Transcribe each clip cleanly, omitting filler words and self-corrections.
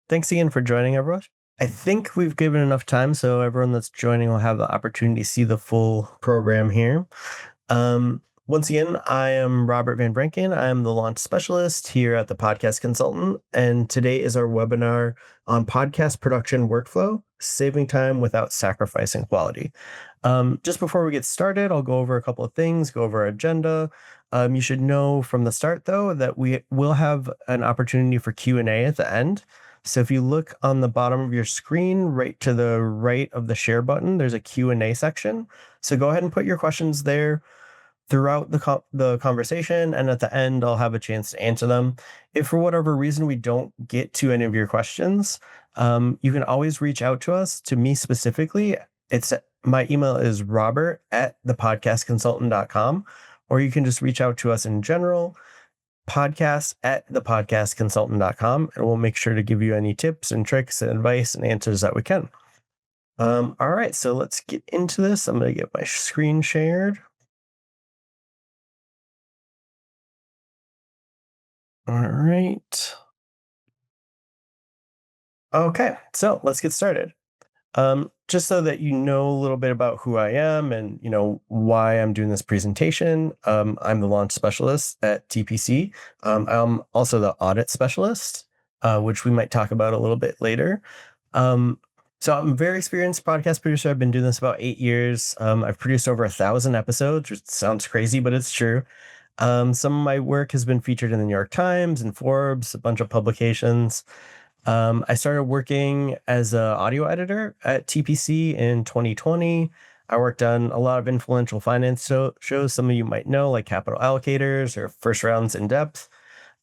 Thanks again for joining, everyone. I think we've given enough time, so everyone that's joining will have the opportunity to see the full program here. Once again, I am Robert Van Branken. I am the launch specialist here at the Podcast Consultant, and today is our webinar on podcast production workflow, saving time without sacrificing quality. Just before we get started, I'll go over a couple of things, go over our agenda. You should know from the start, though, that we will have an opportunity for Q&A at the end. So if you look on the bottom of your screen, right to the right of the share button, there's a Q&A section. So go ahead and put your questions there throughout the conversation, and at the end, I'll have a chance to answer them. If for whatever reason we don't get to any of your questions, you can always reach out to us, to me specifically. My email is robert@thepodcastconsultant.com, or you can just reach out to us in general, podcast@thepodcastconsultant.com, and we'll make sure to give you any tips and tricks and advice and answers that we can. All right, so let's get into this. I'm going to get my screen shared. All right. Okay, so let's get started. Just so that you know a little bit about who I am and why I'm doing this presentation. I'm the launch specialist at TPC. I'm also the audit specialist, which we might talk about a little bit later. So I'm a very experienced podcast producer. I've been doing this about 8 years. I've produced over 1,000 episodes, which sounds crazy, but it's true. Some of my work has been featured in the New York Times and Forbes, a bunch of publications. I started working as an audio editor at TPC in 2020. I worked on a lot of influential finance shows some of you might know, like Capital Allocators or First Rounds in Depth.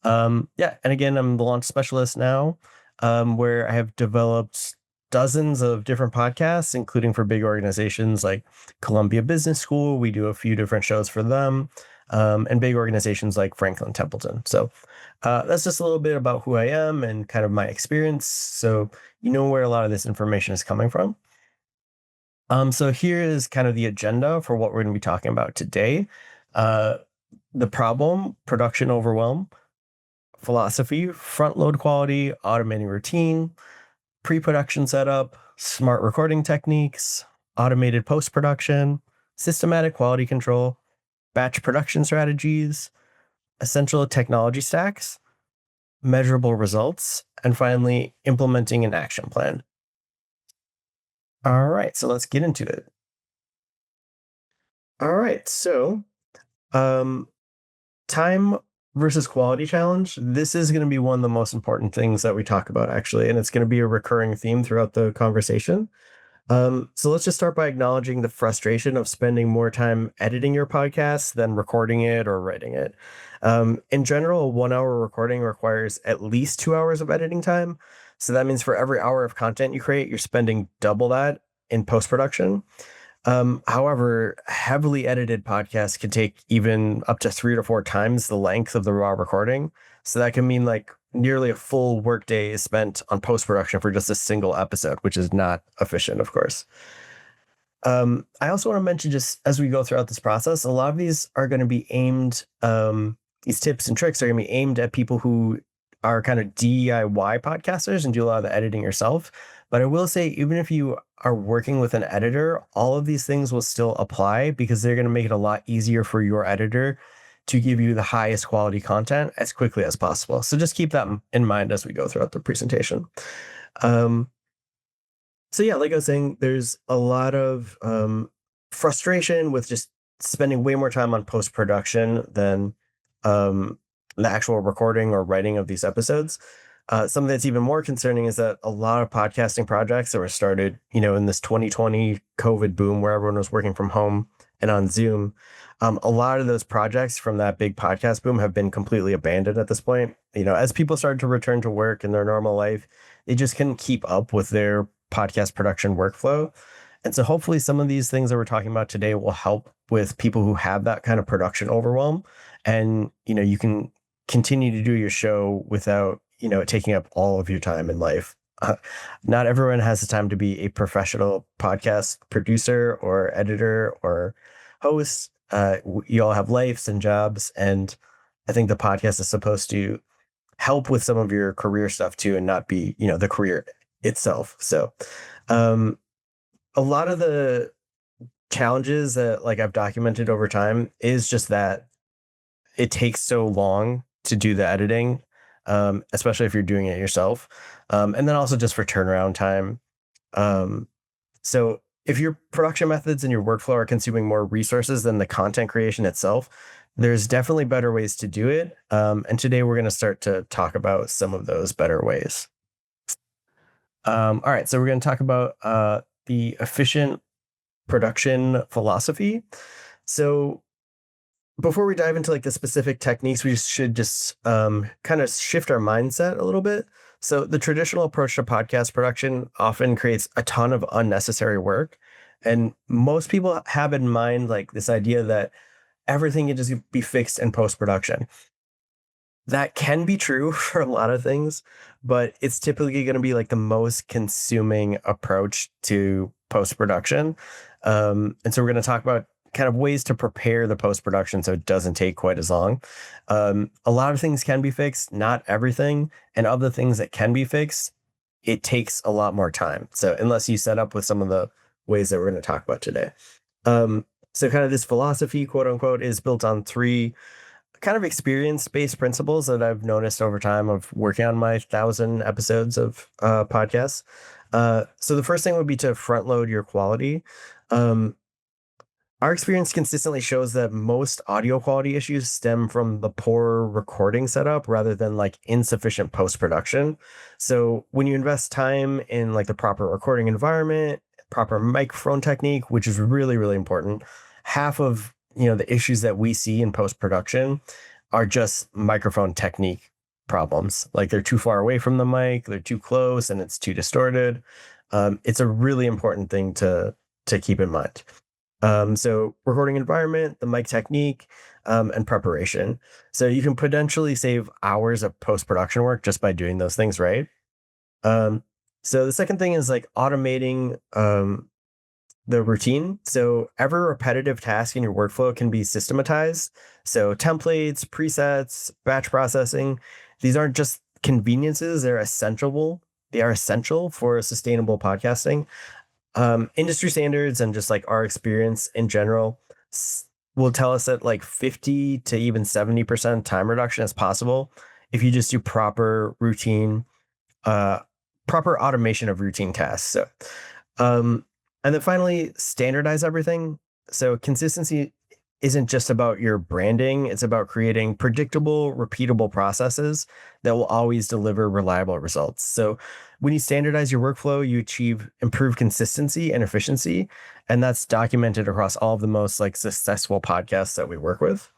And again, I'm the launch specialist now, where I have developed dozens of different podcasts, including for big organizations like Columbia Business School. We do a few different shows for them, and big organizations like Franklin Templeton. So that's just a little bit about who I am and kind of my experience. So you know where a lot of this information is coming from. So here is kind of the agenda for what we're going to be talking about today. The problem, production overwhelm, philosophy, front load quality, automating routine, pre-production setup, smart recording techniques, automated post-production, systematic quality control, batch production strategies, essential technology stacks, measurable results, and finally, implementing an action plan. All right, so let's get into it. All right, so time versus quality challenge. This is going to be one of the most important things that we talk about, actually, and it's going to be a recurring theme throughout the conversation. So let's just start by acknowledging the frustration of spending more time editing your podcast than recording it or writing it. In general, a 1 hour recording requires at least 2 hours of editing time. So that means for every hour of content you create, you're spending double that in post-production. However, heavily edited podcasts can take even up to 3 to 4 times the length of the raw recording. So that can mean like nearly a full workday is spent on post-production for just a single episode, which is not efficient, of course. I also want to mention, just as we go throughout this process, a lot of these are going to be aimed, these tips and tricks are going to be aimed at people who are kind of DIY podcasters and do a lot of the editing yourself. But I will say, even if you are working with an editor, all of these things will still apply because they're going to make it a lot easier for your editor to give you the highest quality content as quickly as possible. So just keep that in mind as we go throughout the presentation. So yeah, like I was saying, there's a lot of frustration with just spending way more time on post-production than the actual recording or writing of these episodes. Something that's even more concerning is that a lot of podcasting projects that were started, in this 2020 COVID boom where everyone was working from home and on Zoom, a lot of those projects from that big podcast boom have been completely abandoned at this point. As people started to return to work in their normal life, they just couldn't keep up with their podcast production workflow. And so hopefully some of these things that we're talking about today will help with people who have that kind of production overwhelm. And, you can continue to do your show without, taking up all of your time in life. Not everyone has the time to be a professional podcast producer or editor or host. You all have lives and jobs. And I think the podcast is supposed to help with some of your career stuff too, and not be, the career itself. So, um, a lot of the challenges that like I've documented over time is just that it takes so long to do the editing, especially if you're doing it yourself. And then also just for turnaround time. Um, so if your production methods and your workflow are consuming more resources than the content creation itself, there's definitely better ways to do it. And today we're going to start to talk about some of those better ways. All right, so we're going to talk about the efficient production philosophy. So before we dive into like the specific techniques, we should just kind of shift our mindset a little bit. So the traditional approach to podcast production often creates a ton of unnecessary work. And most people have in mind like this idea that everything can just be fixed in post production. That can be true for a lot of things, but it's typically going to be like the most consuming approach to post production. And so we're going to talk about kind of ways to prepare the post production so it doesn't take quite as long. A lot of things can be fixed, not everything. And of the things that can be fixed, it takes a lot more time. So unless you set up with some of the ways that we're going to talk about today. So kind of this philosophy, quote unquote, is built on three kind of experience-based principles that I've noticed over time of working on my 1,000 episodes of podcasts. So the first thing would be to front load your quality. Um, our experience consistently shows that most audio quality issues stem from the poor recording setup rather than like insufficient post-production. So when you invest time in like the proper recording environment, proper microphone technique, which is really, really important, half of the issues that we see in post-production are just microphone technique problems. Like they're too far away from the mic, they're too close, and it's too distorted. It's a really important thing to keep in mind. So recording environment, the mic technique, and preparation. So you can potentially save hours of post-production work just by doing those things right. So the second thing is like automating the routine. So every repetitive task in your workflow can be systematized. So templates, presets, batch processing, these aren't just conveniences, they're essential. They are essential for sustainable podcasting. Industry standards and just like our experience in general will tell us that like 50 to even 70% time reduction is possible if you just do proper automation of routine tasks. So, and then finally, standardize everything. So consistency isn't just about your branding. It's about creating predictable, repeatable processes that will always deliver reliable results. So when you standardize your workflow, you achieve improved consistency and efficiency. And that's documented across all of the most like successful podcasts that we work with.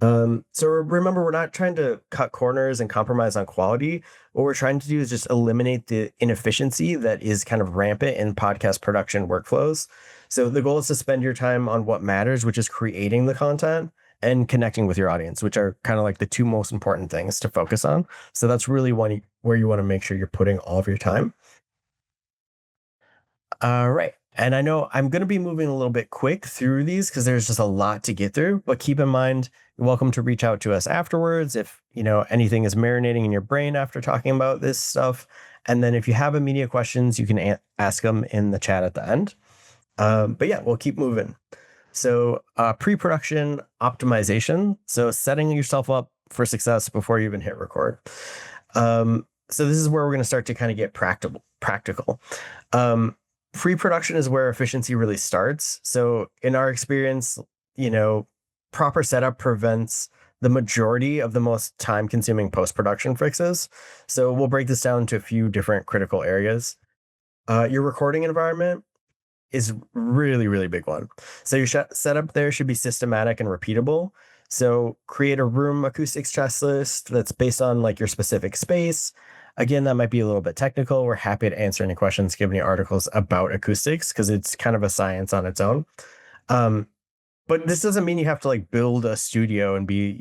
So remember, we're not trying to cut corners and compromise on quality. What we're trying to do is just eliminate the inefficiency that is kind of rampant in podcast production workflows. So the goal is to spend your time on what matters, which is creating the content and connecting with your audience, which are kind of like the two most important things to focus on. So that's really where you want to make sure you're putting all of your time. All right. And I know I'm going to be moving a little bit quick through these because there's just a lot to get through, but keep in mind, you're welcome to reach out to us afterwards if, anything is marinating in your brain after talking about this stuff. And then if you have immediate questions, you can ask them in the chat at the end. But yeah, we'll keep moving. So pre-production optimization. So setting yourself up for success before you even hit record. So this is where we're going to start to kind of get practical. Pre-production is where efficiency really starts. So in our experience, proper setup prevents the majority of the most time-consuming post-production fixes. So we'll break this down to a few different critical areas. Your recording environment is really, really big one. So your setup there should be systematic and repeatable. So create a room acoustics checklist that's based on like your specific space. Again, that might be a little bit technical. We're happy to answer any questions, give any articles about acoustics because it's kind of a science on its own. But this doesn't mean you have to like build a studio and be,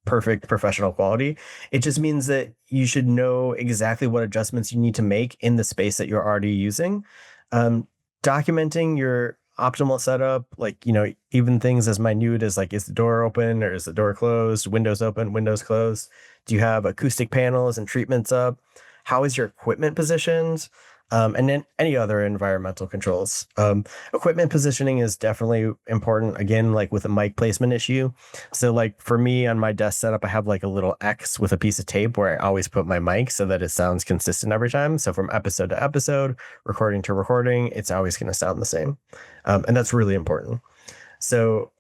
perfect professional quality. It just means that you should know exactly what adjustments you need to make in the space that you're already using. Documenting your optimal setup, like, even things as minute as like, is the door open or is the door closed, windows open, windows closed? Do you have acoustic panels and treatments up? How is your equipment positioned? And then any other environmental controls. Equipment positioning is definitely important. Again, like with a mic placement issue. So like for me on my desk setup, I have like a little X with a piece of tape where I always put my mic so that it sounds consistent every time. So from episode to episode, recording to recording, it's always going to sound the same. And that's really important. So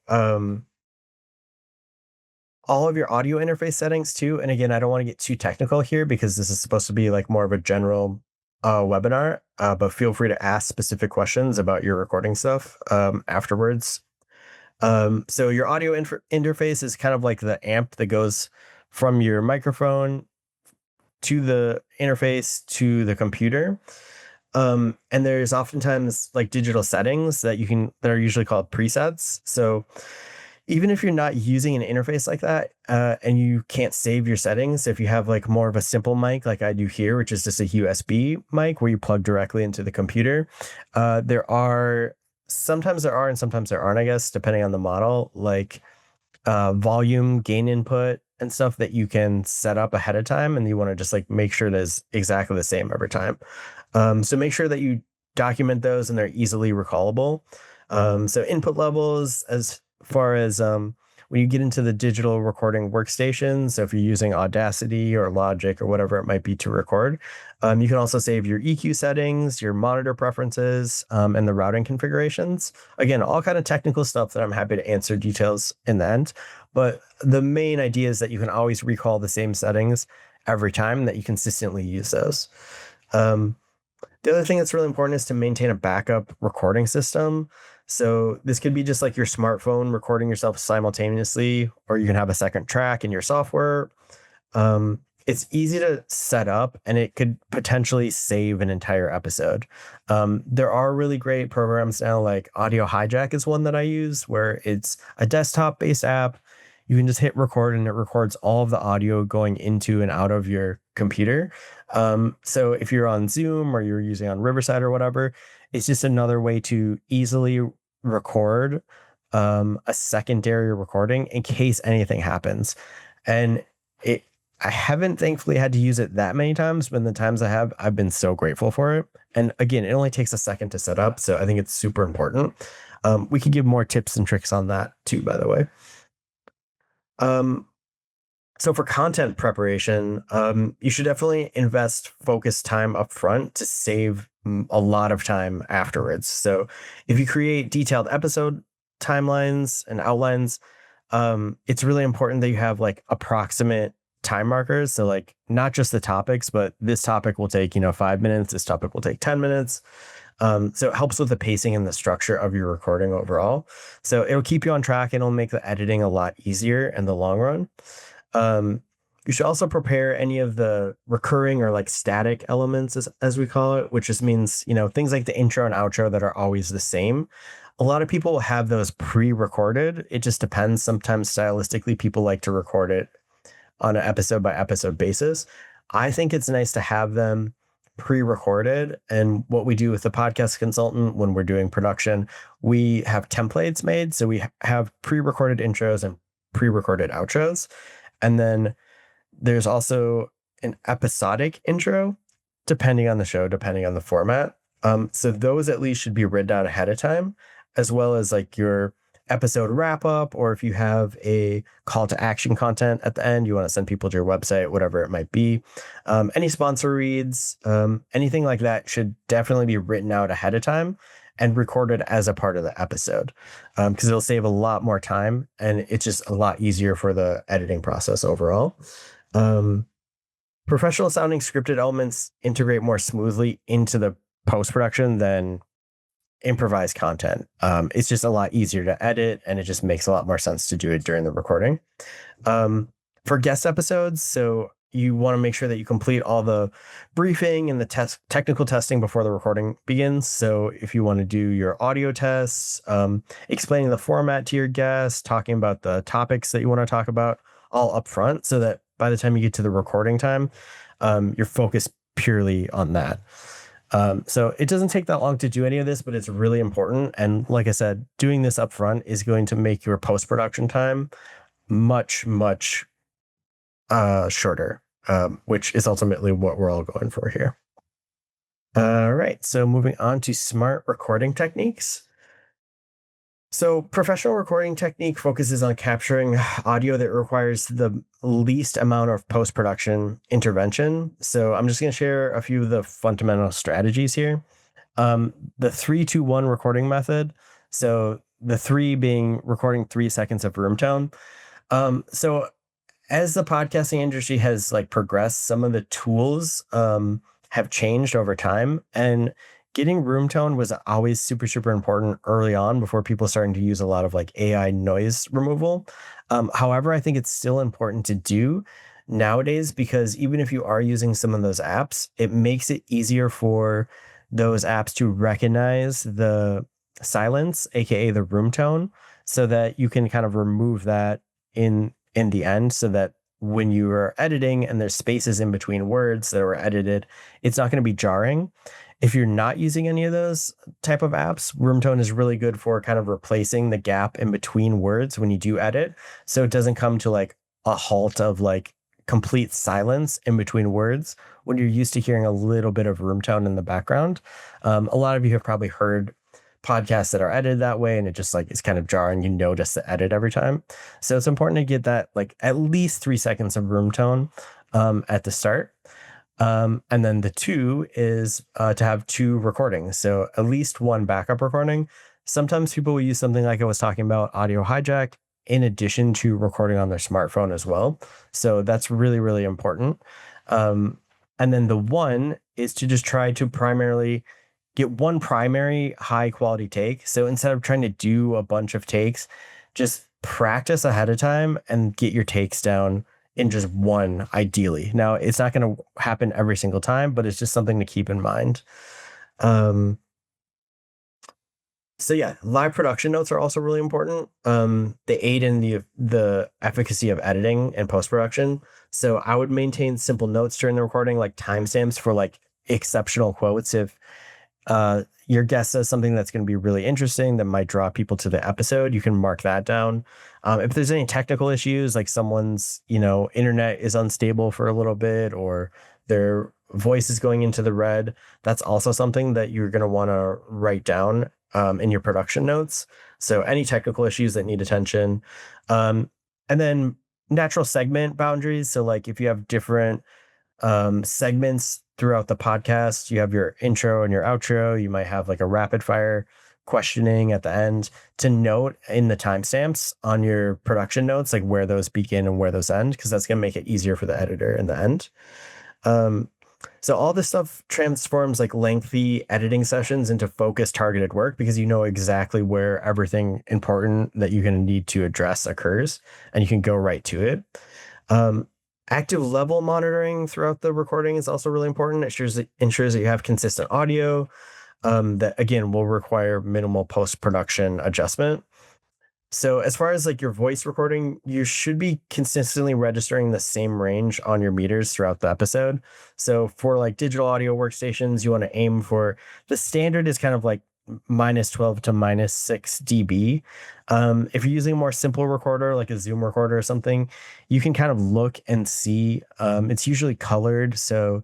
all of your audio interface settings too. And again, I don't want to get too technical here because this is supposed to be like more of a general webinar, but feel free to ask specific questions about your recording stuff afterwards. So your audio interface is kind of like the amp that goes from your microphone to the interface to the computer. And there's oftentimes like digital settings that are usually called presets. So even if you're not using an interface like that, and you can't save your settings, if you have like more of a simple mic like I do here, which is just a USB mic where you plug directly into the computer, sometimes there are and sometimes there aren't, I guess, depending on the model, like volume gain input and stuff that you can set up ahead of time, and you want to just like make sure that it's exactly the same every time. So make sure that you document those and they're easily recallable. So input levels, as far as when you get into the digital recording workstation, so if you're using Audacity or Logic or whatever it might be to record, you can also save your EQ settings, your monitor preferences, and the routing configurations. Again, all kind of technical stuff that I'm happy to answer details in the end. But the main idea is that you can always recall the same settings every time, that you consistently use those. The other thing that's really important is to maintain a backup recording system. So this could be just like your smartphone recording yourself simultaneously, or you can have a second track in your software. It's easy to set up and it could potentially save an entire episode. There are really great programs now, like Audio Hijack is one that I use, where it's a desktop-based app. You can just hit record and it records all of the audio going into and out of your computer. So if you're on Zoom or you're using on Riverside or whatever, it's just another way to easily record a secondary recording in case anything happens. And I haven't thankfully had to use it that many times, but in the times I have, I've been so grateful for it. And again, it only takes a second to set up, so I think it's super important. We could give more tips and tricks on that too, by the way. So for content preparation, you should definitely invest focused time up front to save a lot of time afterwards. So if you create detailed episode timelines and outlines, it's really important that you have like approximate time markers. So like not just the topics, but this topic will take, 5 minutes. This topic will take 10 minutes. So it helps with the pacing and the structure of your recording overall. So it'll keep you on track and it'll make the editing a lot easier in the long run. You should also prepare any of the recurring or like static elements, as we call it, which just means, things like the intro and outro that are always the same. A lot of people will have those pre-recorded. It just depends. Sometimes stylistically, people like to record it on an episode by episode basis. I think it's nice to have them pre-recorded. And what we do with the podcast consultant when we're doing production, we have templates made. So we have pre-recorded intros and pre-recorded outros. And then there's also an episodic intro, depending on the show, depending on the format. So those at least should be written out ahead of time, as well as like your episode wrap up, or if you have a call to action content at the end, you want to send people to your website, whatever it might be. Any sponsor reads, anything like that should definitely be written out ahead of time and recorded as a part of the episode, because it'll save a lot more time and it's just a lot easier for the editing process overall. Professional sounding scripted elements integrate more smoothly into the post-production than improvised content. It's just a lot easier to edit and it just makes a lot more sense to do it during the recording. For guest episodes, so you want to make sure that you complete all the briefing and the technical testing before the recording begins. So if you want to do your audio tests, explaining the format to your guests, talking about the topics that you want to talk about all up front, so that by the time you get to the recording time, you're focused purely on that. So it doesn't take that long to do any of this, but it's really important. And like I said, doing this up front is going to make your post-production time much, much shorter, which is ultimately what we're all going for here. All right, so moving on to smart recording techniques. So, professional recording technique focuses on capturing audio that requires the least amount of post production intervention. So, I'm just going to share a few of the fundamental strategies here. The 3-2-1 recording method. So, the three being recording 3 seconds of room tone. So, as the podcasting industry has like progressed, some of the tools have changed over time, and getting room tone was always super super important early on before people starting to use a lot of like AI noise removal. However, I think it's still important to do nowadays because even if you are using some of those apps, it makes it easier for those apps to recognize the silence, aka the room tone, so that you can kind of remove that in the end, so that when you are editing and there's spaces in between words that were edited, it's not going to be jarring. If you're not using any of those type of apps, room tone is really good for kind of replacing the gap in between words when you do edit. So it doesn't come to like a halt of like complete silence in between words when you're used to hearing a little bit of room tone in the background. A lot of you have probably heard podcasts that are edited that way, and it just like is kind of jarring. You notice the edit every time. So it's important to get that like at least 3 seconds of room tone at the start. And then the two is to have two recordings. So at least one backup recording. Sometimes people will use something like I was talking about, audio hijack, in addition to recording on their smartphone as well. So that's really, really important. And then the one is to just try to primarily get one primary high quality take. So instead of trying to do a bunch of takes, just practice ahead of time and get your takes down in just one, ideally. Now, it's not going to happen every single time, but it's just something to keep in mind. So yeah, live production notes are also really important. They aid in the efficacy of editing and post production. So I would maintain simple notes during the recording, like timestamps for like exceptional quotes. If your guest says something that's going to be really interesting that might draw people to the episode, you can mark that down. If there's any technical issues, like someone's, internet is unstable for a little bit, or their voice is going into the red, that's also something that you're going to want to write down in your production notes. So any technical issues that need attention. And then natural segment boundaries. So like if you have different segments throughout the podcast, you have your intro and your outro, you might have like a rapid fire questioning at the end, to note in the timestamps on your production notes, like where those begin and where those end, because that's going to make it easier for the editor in the end. So all this stuff transforms like lengthy editing sessions into focused, targeted work, because you know exactly where everything important that you're going to need to address occurs, and you can go right to it. Active level monitoring throughout the recording is also really important. It ensures that you have consistent audio, that again will require minimal post-production adjustment. So as far as like your voice recording, you should be consistently registering the same range on your meters throughout the episode. So for like digital audio workstations, you want to aim for, the standard is kind of like -12 to -6 dB. If you're using a more simple recorder, like a Zoom recorder or something, you can kind of look and see. It's usually colored. So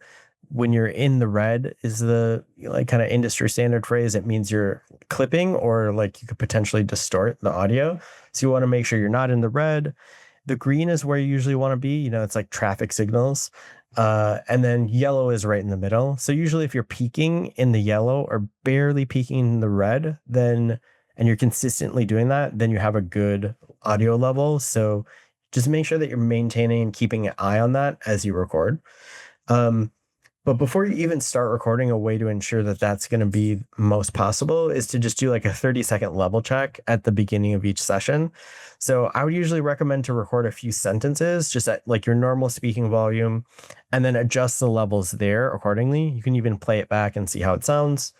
when you're in the red is the like kind of industry standard phrase. It means you're clipping, or like you could potentially distort the audio. So you want to make sure you're not in the red. The green is where you usually want to be. It's like traffic signals. And then yellow is right in the middle. So usually if you're peaking in the yellow or barely peaking in the red, and you're consistently doing that, then you have a good audio level. So just make sure that you're maintaining and keeping an eye on that as you record. But before you even start recording, a way to ensure that that's going to be most possible is to just do like a 30-second level check at the beginning of each session. So I would usually recommend to record a few sentences just at like your normal speaking volume, and then adjust the levels there accordingly. You can even play it back and see how it sounds.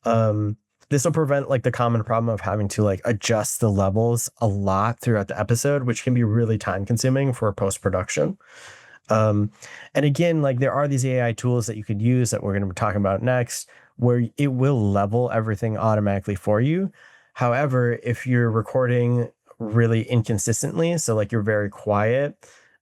This will prevent like the common problem of having to like adjust the levels a lot throughout the episode, which can be really time consuming for post-production. And again, like there are these AI tools that you could use that we're going to be talking about next, where it will level everything automatically for you. However, if you're recording really inconsistently, so like you're very quiet,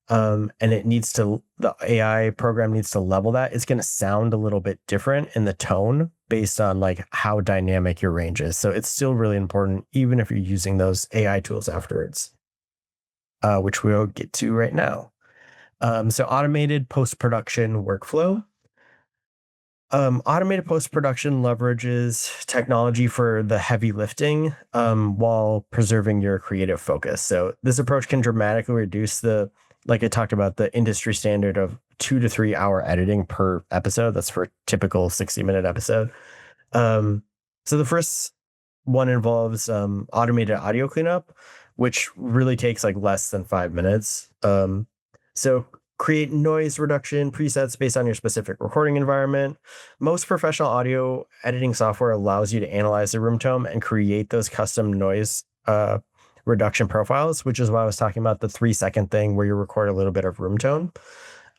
and the AI program needs to level that, it's going to sound a little bit different in the tone based on like how dynamic your range is. So it's still really important, even if you're using those AI tools afterwards, which we'll get to right now. So automated post-production workflow. Automated post-production leverages technology for the heavy lifting, while preserving your creative focus. So this approach can dramatically reduce like I talked about, the industry standard of 2 to 3 hour editing per episode. That's for a typical 60-minute episode. Um, so the first one involves automated audio cleanup, which really takes like less than 5 minutes. So create noise reduction presets based on your specific recording environment. Most professional audio editing software allows you to analyze the room tone and create those custom noise reduction profiles, which is why I was talking about the 3 second thing where you record a little bit of room tone.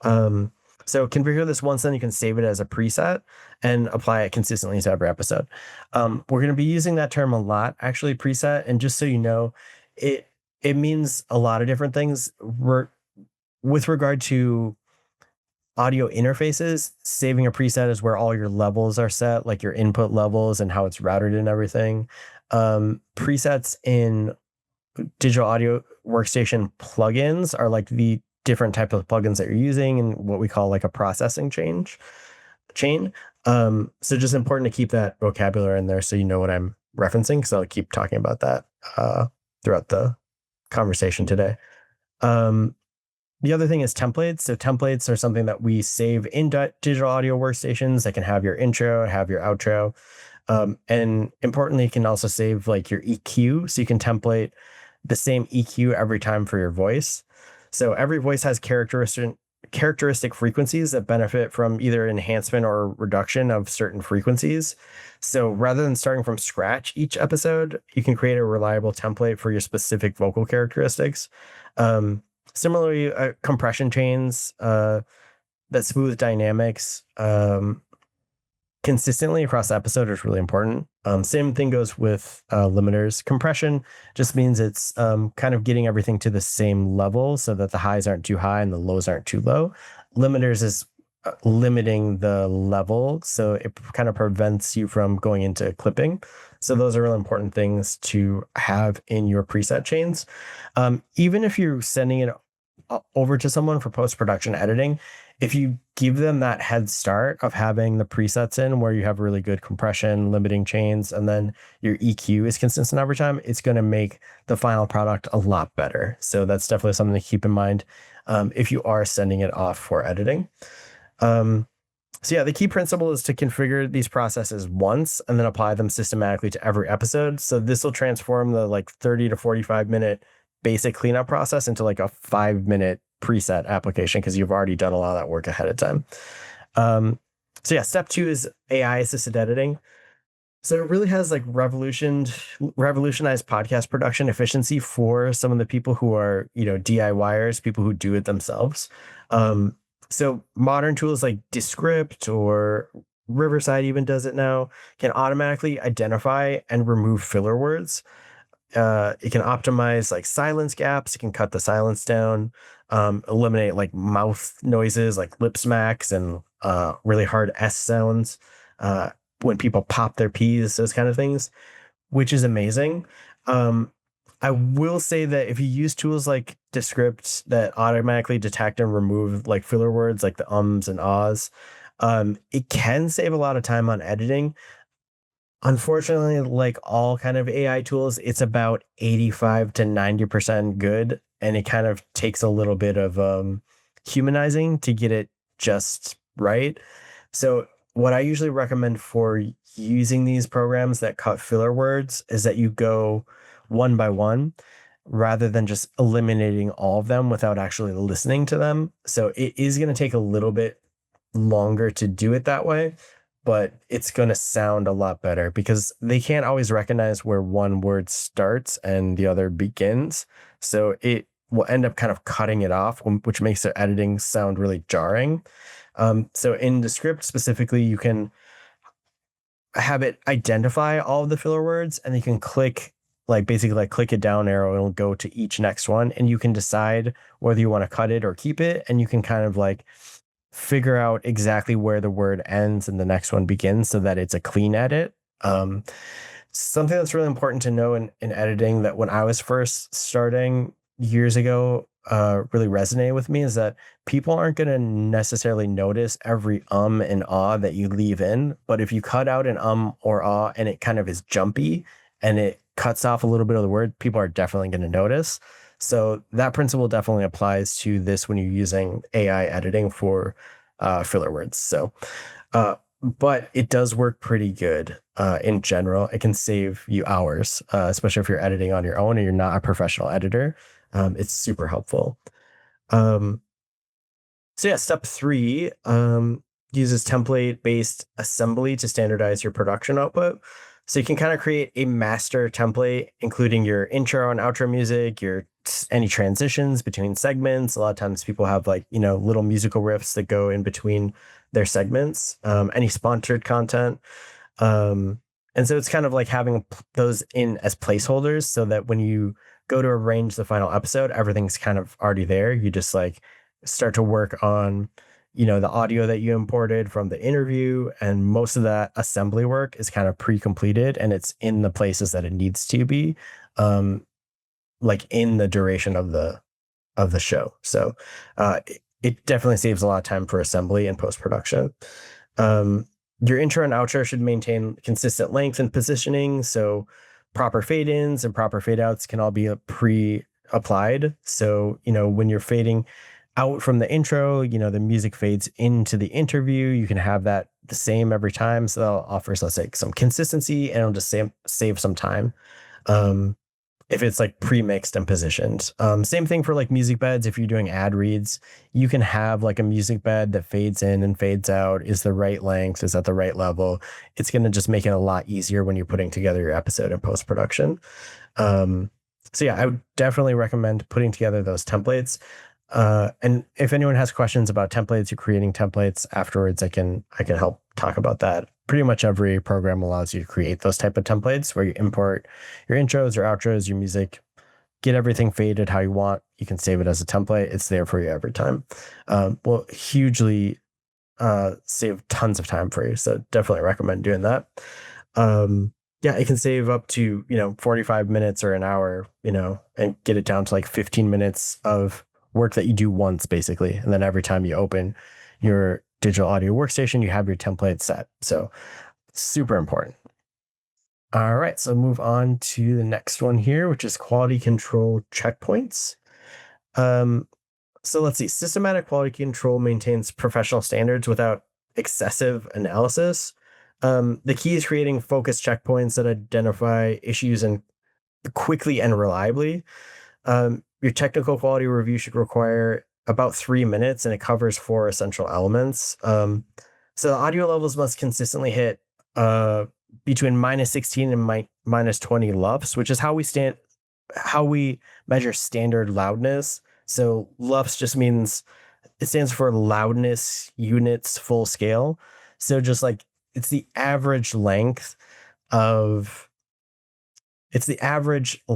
So configure this once, then you can save it as a preset and apply it consistently to every episode. We're going to be using that term a lot, actually, preset. And just so you know, it means a lot of different things. With regard to audio interfaces, saving a preset is where all your levels are set, like your input levels and how it's routed and everything. Presets in digital audio workstation plugins are like the different type of plugins that you're using and what we call like a processing chain. So just important to keep that vocabulary in there so you know what I'm referencing, because I'll keep talking about that throughout the conversation today. The other thing is templates. So templates are something that we save in digital audio workstations that can have your intro, have your outro. And importantly, you can also save like your EQ. So you can template the same EQ every time for your voice. So every voice has characteristic frequencies that benefit from either enhancement or reduction of certain frequencies. So rather than starting from scratch each episode, you can create a reliable template for your specific vocal characteristics. Similarly, compression chains that smooth dynamics consistently across the episode is really important. Same thing goes with limiters. Compression just means it's kind of getting everything to the same level so that the highs aren't too high and the lows aren't too low. Limiters is limiting the level, so it kind of prevents you from going into clipping. So those are really important things to have in your preset chains. Even if you're sending it over to someone for post-production editing, if you give them that head start of having the presets in where you have really good compression, limiting chains, and then your EQ is consistent every time, it's going to make the final product a lot better. So that's definitely something to keep in mind if you are sending it off for editing. So yeah, the key principle is to configure these processes once and then apply them systematically to every episode. So this will transform the like 30 to 45 minute basic cleanup process into like a 5 minute preset application, because you've already done a lot of that work ahead of time. So yeah, step 2 is AI assisted editing. So it really has like revolutionized podcast production efficiency for some of the people who are, DIYers, people who do it themselves. So modern tools like Descript or Riverside even does it now, can automatically identify and remove filler words. It can optimize like silence gaps. It can cut the silence down, eliminate like mouth noises like lip smacks and really hard S sounds when people pop their P's, those kind of things, which is amazing. I will say that if you use tools like Descript that automatically detect and remove like filler words like the ums and ahs, it can save a lot of time on editing. Unfortunately, like all kind of AI tools, it's about 85 to 90% good, and it kind of takes a little bit of humanizing to get it just right. So what I usually recommend for using these programs that cut filler words is that you go one by one rather than just eliminating all of them without actually listening to them. So it is going to take a little bit longer to do it that way, but it's going to sound a lot better because they can't always recognize where one word starts and the other begins. So it will end up kind of cutting it off, which makes the editing sound really jarring. So in the script specifically, you can have it identify all of the filler words, and you can click basically click a down arrow and it'll go to each next one, and you can decide whether you want to cut it or keep it, and you can kind of figure out exactly where the word ends and the next one begins so that it's a clean edit. Um, Something that's really important to know in editing that when I was first starting years ago really resonated with me is that people aren't going to necessarily notice every and ah that you leave in. But if you cut out an or ah and it kind of is jumpy and it cuts off a little bit of the word, people are definitely going to notice. So that principle definitely applies to this when you're using AI editing for filler words. But it does work pretty good in general. It can save you hours, especially if you're editing on your own and you're not a professional editor. It's super helpful. Um, so yeah, step three uses template-based assembly to standardize your production output. So you can kind of create a master template, including your intro and outro music, your any transitions between segments. A lot of times people have little musical riffs that go in between their segments, any sponsored content. And so it's kind of like having those in as placeholders so that when you go to arrange the final episode, everything's kind of already there. You just start to work on, the audio that you imported from the interview, and most of that assembly work is kind of pre-completed and it's in the places that it needs to be, in the duration of the show. So it definitely saves a lot of time for assembly and post-production. Your intro and outro should maintain consistent length and positioning. So proper fade-ins and proper fade-outs can all be pre-applied. So, when you're fading out from the intro, the music fades into the interview. You can have that the same every time. So that'll offer, let's say, some consistency, and it'll just save some time. If it's pre-mixed and positioned. Same thing for music beds. If you're doing ad reads, you can have a music bed that fades in and fades out, is the right length, is at the right level. It's going to just make it a lot easier when you're putting together your episode in post-production. So yeah, I would definitely recommend putting together those templates. And if anyone has questions about templates or creating templates afterwards, I can help talk about that. Pretty much every program allows you to create those type of templates where you import your intros, your outros, your music, get everything faded how you want. You can save it as a template. It's there for you every time. Will hugely save tons of time for you. So definitely recommend doing that. Yeah, it can save up to, 45 minutes or an hour, and get it down to 15 minutes of work that you do once, basically. And then every time you open your digital audio workstation, you have your template set. So super important. All right, so move on to the next one here, which is quality control checkpoints. So let's see. Systematic quality control maintains professional standards without excessive analysis. The key is creating focused checkpoints that identify issues and quickly and reliably. Your technical quality review should require about 3 minutes, and it covers 4 essential elements. So the audio levels must consistently hit between -16 and -20 LUFS, which is how we measure standard loudness. So LUFS just means, it stands for loudness units full scale. So just it's the average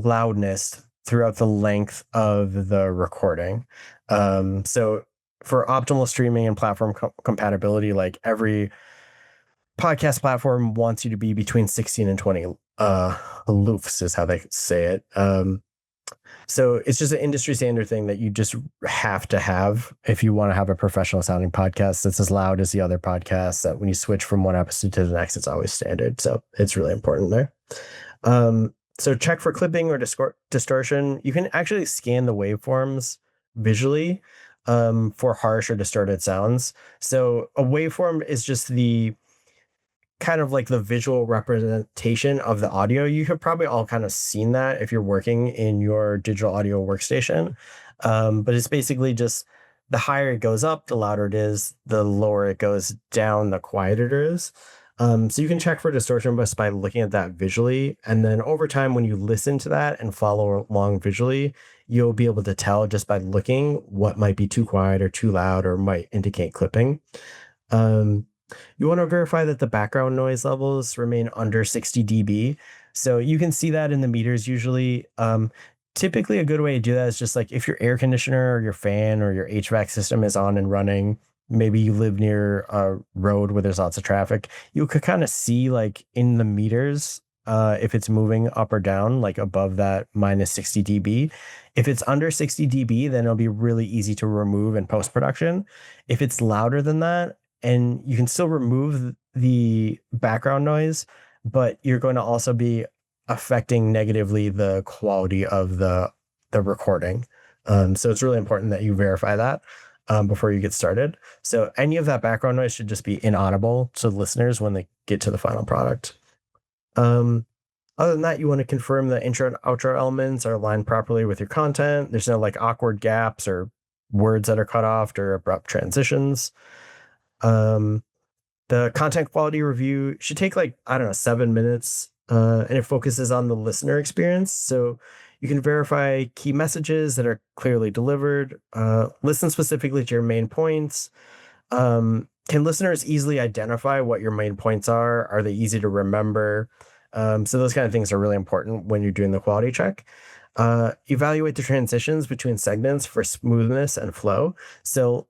loudness throughout the length of the recording. So for optimal streaming and platform compatibility, every podcast platform wants you to be between 16 and 20 LUFS is how they say it. So it's just an industry standard thing that you just have to have if you want to have a professional sounding podcast that's as loud as the other podcasts, that when you switch from one episode to the next, it's always standard. So it's really important there. So check for clipping or distortion. You can actually scan the waveforms visually for harsh or distorted sounds. So a waveform is just the kind of the visual representation of the audio. You have probably all kind of seen that if you're working in your digital audio workstation. But it's basically just the higher it goes up, the louder it is, the lower it goes down, the quieter it is. So you can check for distortion just by looking at that visually. And then over time, when you listen to that and follow along visually, you'll be able to tell just by looking what might be too quiet or too loud or might indicate clipping. You want to verify that the background noise levels remain under 60 dB. So you can see that in the meters usually. Typically, a good way to do that is just like if your air conditioner or your fan or your HVAC system is on and running, maybe you live near a road where there's lots of traffic, you could kind of see like in the meters if it's moving up or down, like above that minus 60 dB. If it's under 60 dB, then it'll be really easy to remove in post production. If it's louder than that, and you can still remove the background noise, but you're going to also be affecting negatively the quality of the recording. So it's really important that you verify that before you get started. So any of that background noise should just be inaudible to listeners when they get to the final product. Um, Other than that, you want to confirm the intro and outro elements are aligned properly with your content. There's no like awkward gaps or words that are cut off or abrupt transitions. Um, the content quality review should take like, I don't know, 7 minutes, and it focuses on the listener experience. So you can verify key messages that are clearly delivered, listen specifically to your main points. Can listeners easily identify what your main points are? Are they easy to remember? So those kind of things are really important when you're doing the quality check. Evaluate the transitions between segments for smoothness and flow. So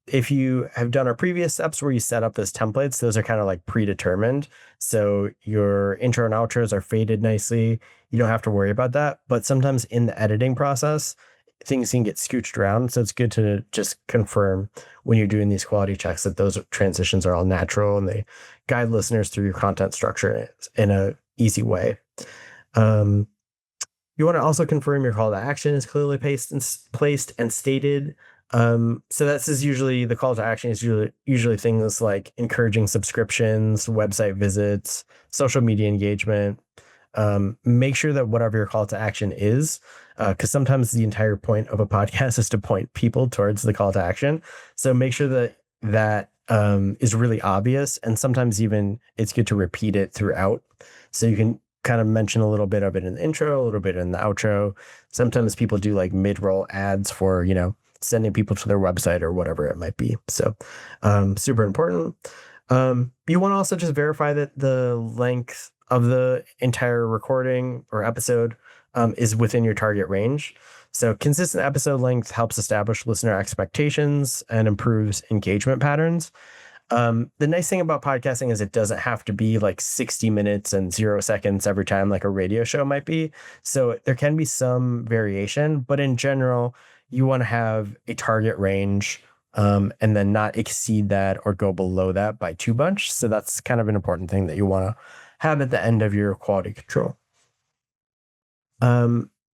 if you have done our previous steps where you set up those templates, those are kind of like predetermined. So your intro and outros are faded nicely. You don't have to worry about that. But sometimes in the editing process, things can get scooched around. So it's good to just confirm when you're doing these quality checks that those transitions are all natural and they guide listeners through your content structure in a easy way. You want to also confirm your call to action is clearly placed and stated. So that's is usually the call to action is usually things like encouraging subscriptions, website visits, social media engagement. Make sure that whatever your call to action is, because sometimes the entire point of a podcast is to point people towards the call to action. So make sure that is really obvious, and sometimes even it's good to repeat it throughout. So you can kind of mention a little bit of it in the intro, a little bit in the outro. Sometimes people do like mid-roll ads for, sending people to their website or whatever it might be. So super important. You want to also just verify that the length of the entire recording or episode is within your target range. So consistent episode length helps establish listener expectations and improves engagement patterns. The nice thing about podcasting is it doesn't have to be like 60 minutes and 0 seconds every time like a radio show might be. So there can be some variation, but in general, you want to have a target range and then not exceed that or go below that by too much. So that's kind of an important thing that you want to have at the end of your quality control.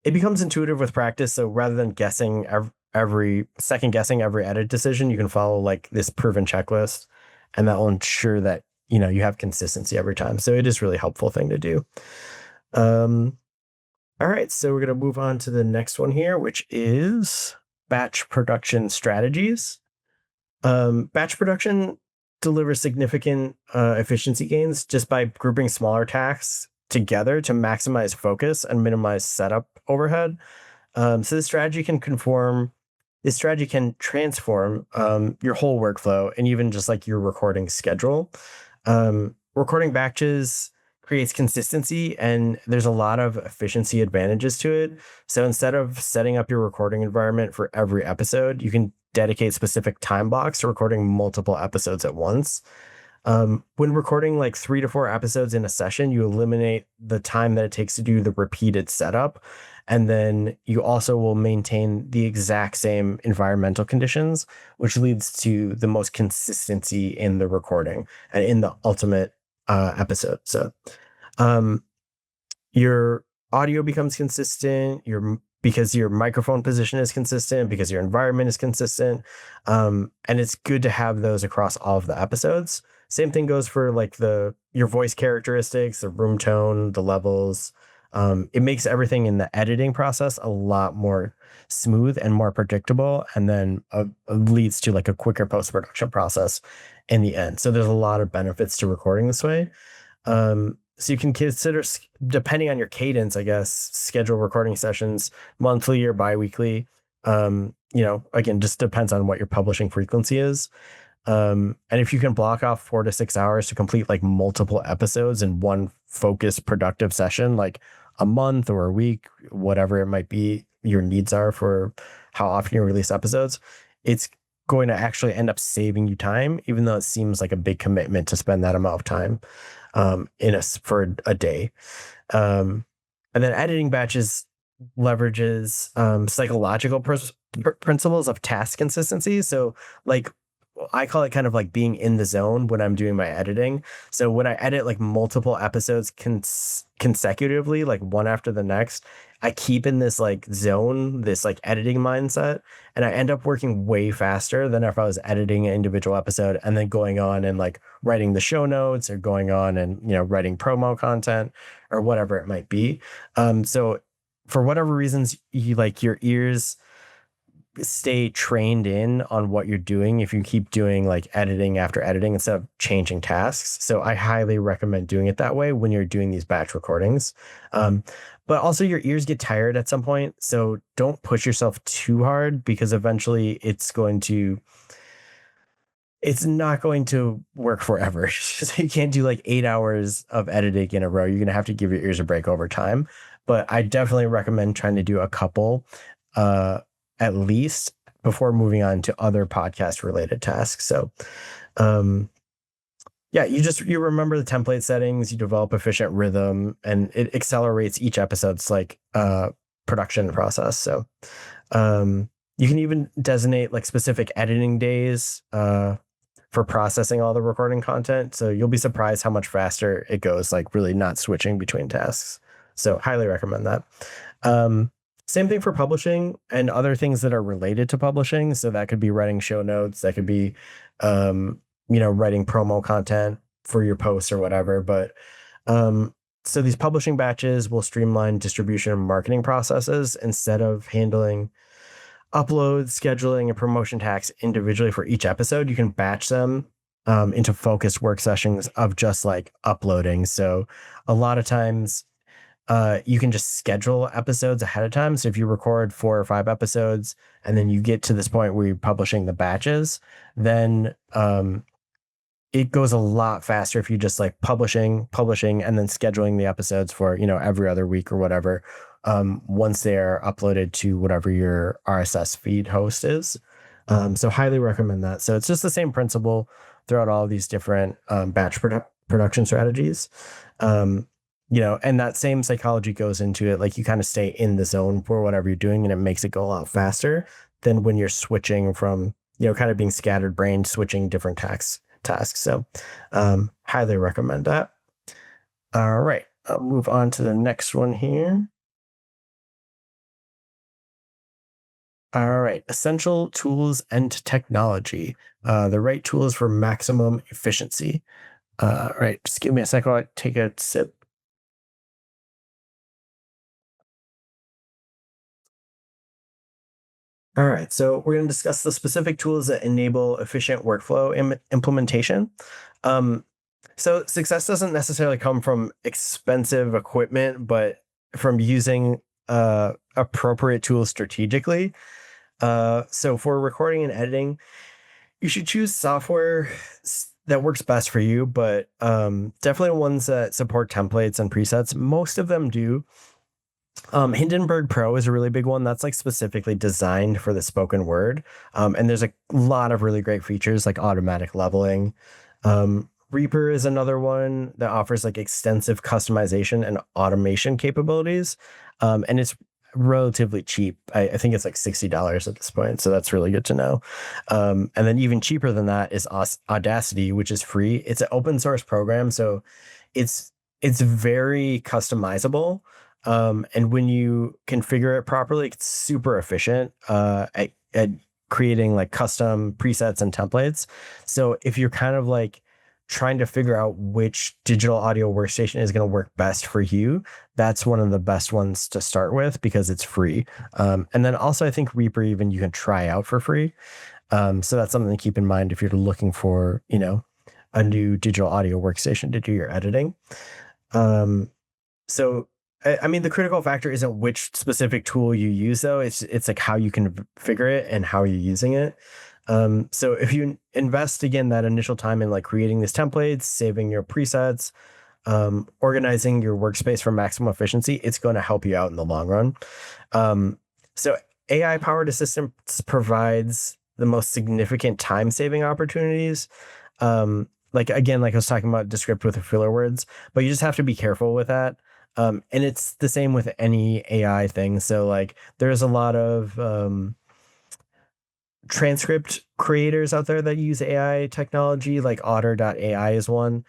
It becomes intuitive with practice. So rather than guessing every second guessing every edit decision, you can follow like this proven checklist, and that will ensure that you have consistency every time. So it is really helpful thing to do. All right, so we're going to move on to the next one here, which is batch production strategies. Batch production delivers significant efficiency gains just by grouping smaller tasks together to maximize focus and minimize setup overhead. So this strategy can transform your whole workflow and even just like your recording schedule. Recording batches creates consistency, and there's a lot of efficiency advantages to it. So instead of setting up your recording environment for every episode, you can dedicate specific time blocks to recording multiple episodes at once. When recording like 3 to 4 episodes in a session, you eliminate the time that it takes to do the repeated setup. And then you also will maintain the exact same environmental conditions, which leads to the most consistency in the recording and in the ultimate episode. So your audio becomes consistent, because your microphone position is consistent, because your environment is consistent. And it's good to have those across all of the episodes. Same thing goes for like your voice characteristics, the room tone, the levels. It makes everything in the editing process a lot more smooth and more predictable, and then leads to like a quicker post-production process in the end. So there's a lot of benefits to recording this way. So you can consider, depending on your cadence, I guess, schedule recording sessions monthly or biweekly. Again, just depends on what your publishing frequency is. And if you can block off 4 to 6 hours to complete like multiple episodes in one focused productive session, like a month or a week, whatever it might be, your needs are for how often you release episodes, it's going to actually end up saving you time, even though it seems like a big commitment to spend that amount of time for a day. Um, and then editing batches leverages psychological principles of task consistency. So, like, I call it kind of like being in the zone when I'm doing my editing. So when I edit like multiple episodes consecutively, like one after the next, I keep in this like zone, this like editing mindset, and I end up working way faster than if I was editing an individual episode and then going on and like writing the show notes or going on and, writing promo content or whatever it might be. So for whatever reasons, you like your ears stay trained in on what you're doing if you keep doing like editing after editing instead of changing tasks. So I highly recommend doing it that way when you're doing these batch recordings. But also your ears get tired at some point. So don't push yourself too hard because eventually it's not going to work forever. So you can't do like 8 hours of editing in a row. You're going to have to give your ears a break over time. But I definitely recommend trying to do a couple uh, at least before moving on to other podcast related tasks. So, um, yeah, you remember the template settings, you develop efficient rhythm, and it accelerates each episode's like production process. So, you can even designate like specific editing days for processing all the recording content. So you'll be surprised how much faster it goes, like really not switching between tasks. So highly recommend that. Um, Same thing for publishing and other things that are related to publishing. So that could be writing show notes, that could be, um, writing promo content for your posts or whatever. But so these publishing batches will streamline distribution and marketing processes instead of handling upload, scheduling, and promotion tasks individually for each episode. You can batch them into focused work sessions of just like uploading. So a lot of times you can just schedule episodes ahead of time. So if you record 4 or 5 episodes and then you get to this point where you're publishing the batches, then it goes a lot faster if you just like publishing, and then scheduling the episodes for, every other week or whatever. Once they're uploaded to whatever your RSS feed host is. So highly recommend that. So it's just the same principle throughout all these different batch production strategies. And that same psychology goes into it. Like you kind of stay in the zone for whatever you're doing and it makes it go a lot faster than when you're switching from, kind of being scattered brain, switching different tasks. So highly recommend that. All right. I'll move on to the next one here. All right. Essential tools and technology. The right tools for maximum efficiency. All right. Just give me a second while I take a sip. All right. So we're going to discuss the specific tools that enable efficient workflow implementation. Um, so success doesn't necessarily come from expensive equipment, but from using appropriate tools strategically. So for recording and editing, you should choose software that works best for you, but definitely ones that support templates and presets. Most of them do. Hindenburg Pro is a really big one that's like specifically designed for the spoken word. And there's a lot of really great features like automatic leveling. Reaper is another one that offers like extensive customization and automation capabilities. And it's relatively cheap. I think it's like $60 at this point. So that's really good to know. And then even cheaper than that is Audacity, which is free. It's an open source program. So it's very customizable. And when you configure it properly, it's super efficient at creating like custom presets and templates. So if you're kind of like trying to figure out which digital audio workstation is going to work best for you, that's one of the best ones to start with because it's free. And then also I think Reaper even you can try out for free. So that's something to keep in mind if you're looking for, a new digital audio workstation to do your editing. So I mean, the critical factor isn't which specific tool you use, though. It's like how you can figure it and how you're using it. So if you invest again that initial time in like creating these templates, saving your presets, organizing your workspace for maximum efficiency, it's going to help you out in the long run. Um, so AI powered assistance provides the most significant time saving opportunities. Like again, like I was talking about Descript with the filler words, but you just have to be careful with that. And it's the same with any AI thing. So like there's a lot of transcript creators out there that use AI technology, like Otter.ai is one.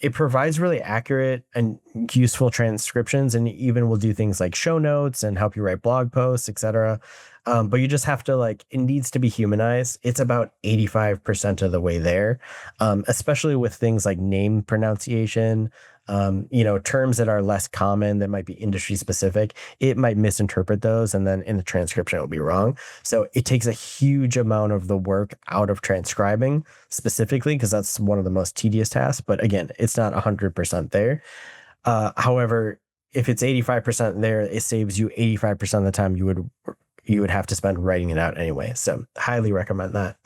It provides really accurate and useful transcriptions, and even will do things like show notes and help you write blog posts, etc. But you just have to like, it needs to be humanized. It's about 85% of the way there, especially with things like name pronunciation, terms that are less common that might be industry specific. It might misinterpret those, and then in the transcription, it'll be wrong. So it takes a huge amount of the work out of transcribing specifically, because that's one of the most tedious tasks. But again, it's not 100% there. However, if it's 85% there, it saves you 85% of the time you would have to spend writing it out anyway. So highly recommend that.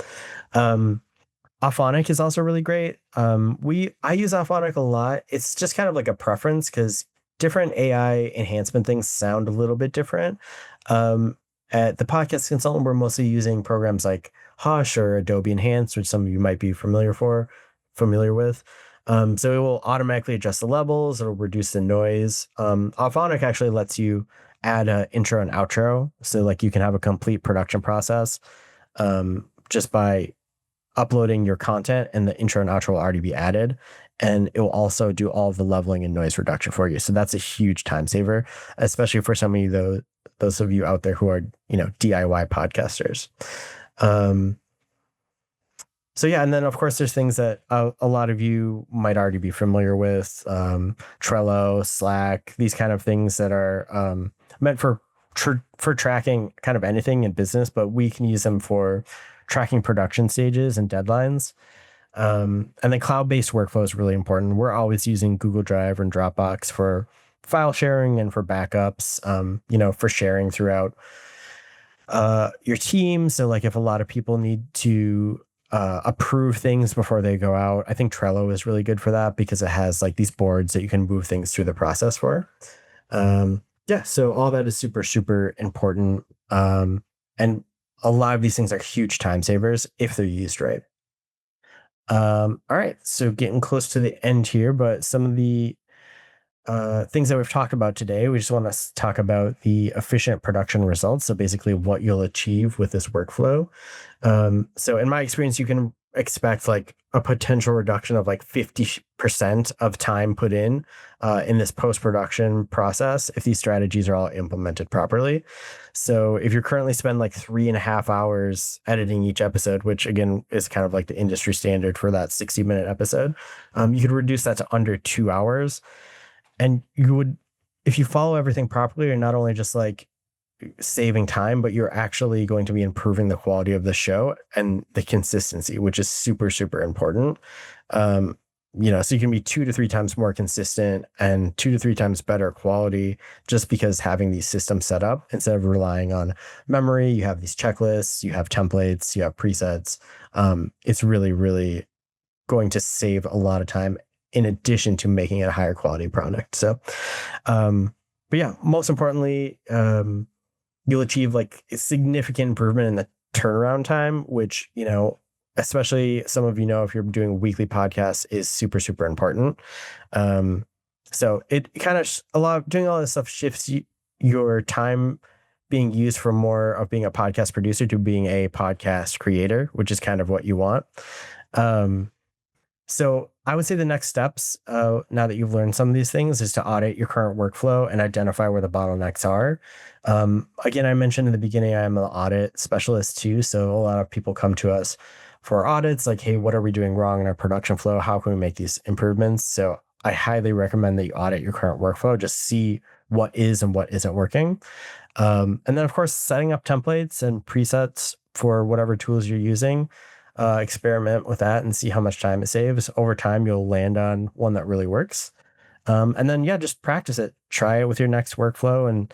Auphonic is also really great. I use Auphonic a lot. It's just kind of like a preference because different AI enhancement things sound a little bit different. At the Podcast Consultant, we're mostly using programs like Hush or Adobe Enhance, which some of you might be familiar with. So it will automatically adjust the levels. It'll reduce the noise. Auphonic actually lets you add an intro and outro, so like you can have a complete production process just by uploading your content, and the intro and outro will already be added, and it will also do all of the leveling and noise reduction for you. So that's a huge time saver, especially for some of you, those of you out there who are DIY podcasters. So yeah, and then of course there's things that a lot of you might already be familiar with, Trello, Slack, these kind of things that are meant for tracking kind of anything in business, but we can use them for tracking production stages and deadlines. And then cloud-based workflow is really important. We're always using Google Drive and Dropbox for file sharing and for backups, for sharing throughout your team. So like if a lot of people need to approve things before they go out, I think Trello is really good for that because it has like these boards that you can move things through the process for. Yeah, so all that is super, super important. And a lot of these things are huge time savers if they're used right. All right, so getting close to the end here, but some of the things that we've talked about today, we just want to talk about the efficient production results. So basically what you'll achieve with this workflow. So in my experience, you can expect like a potential reduction of like 50% of time put in this post-production process if these strategies are all implemented properly. So if you're currently spend like 3.5 hours editing each episode, which again is kind of like the industry standard for that 60-minute episode, you could reduce that to under 2 hours. And you would, if you follow everything properly, you're not only just like saving time, but you're actually going to be improving the quality of the show and the consistency, which is super, super important. So you can be 2 to 3 times more consistent and 2 to 3 times better quality just because having these systems set up instead of relying on memory. You have these checklists, you have templates, you have presets. It's really, really going to save a lot of time in addition to making it a higher quality product. So, but yeah, most importantly, you'll achieve like a significant improvement in the turnaround time, which, especially some of if you're doing weekly podcasts is super, super important. So it kind of doing all this stuff shifts your time being used from more of being a podcast producer to being a podcast creator, which is kind of what you want. So I would say the next steps, now that you've learned some of these things, is to audit your current workflow and identify where the bottlenecks are. Again, I mentioned in the beginning, I am an audit specialist too. So a lot of people come to us for audits like, hey, what are we doing wrong in our production flow? How can we make these improvements? So I highly recommend that you audit your current workflow, just see what is and what isn't working. And then, of course, setting up templates and presets for whatever tools you're using. Experiment with that and see how much time it saves. Over time, you'll land on one that really works. And then, just practice it. Try it with your next workflow and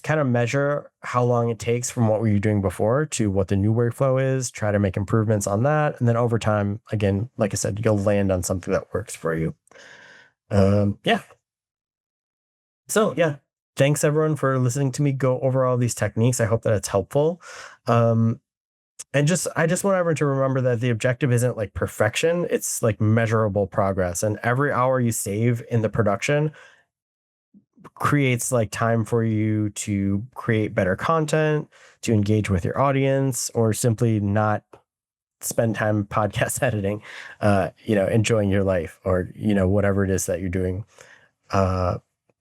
kind of measure how long it takes from what were you doing before to what the new workflow is, try to make improvements on that. And then over time, again, like I said, you'll land on something that works for you. Yeah. So yeah, thanks everyone for listening to me go over all these techniques. I hope that it's helpful. Um, and I just want everyone to remember that the objective isn't like perfection, it's like measurable progress. And every hour you save in the production creates like time for you to create better content, to engage with your audience, or simply not spend time podcast editing, enjoying your life, or, whatever it is that you're doing uh,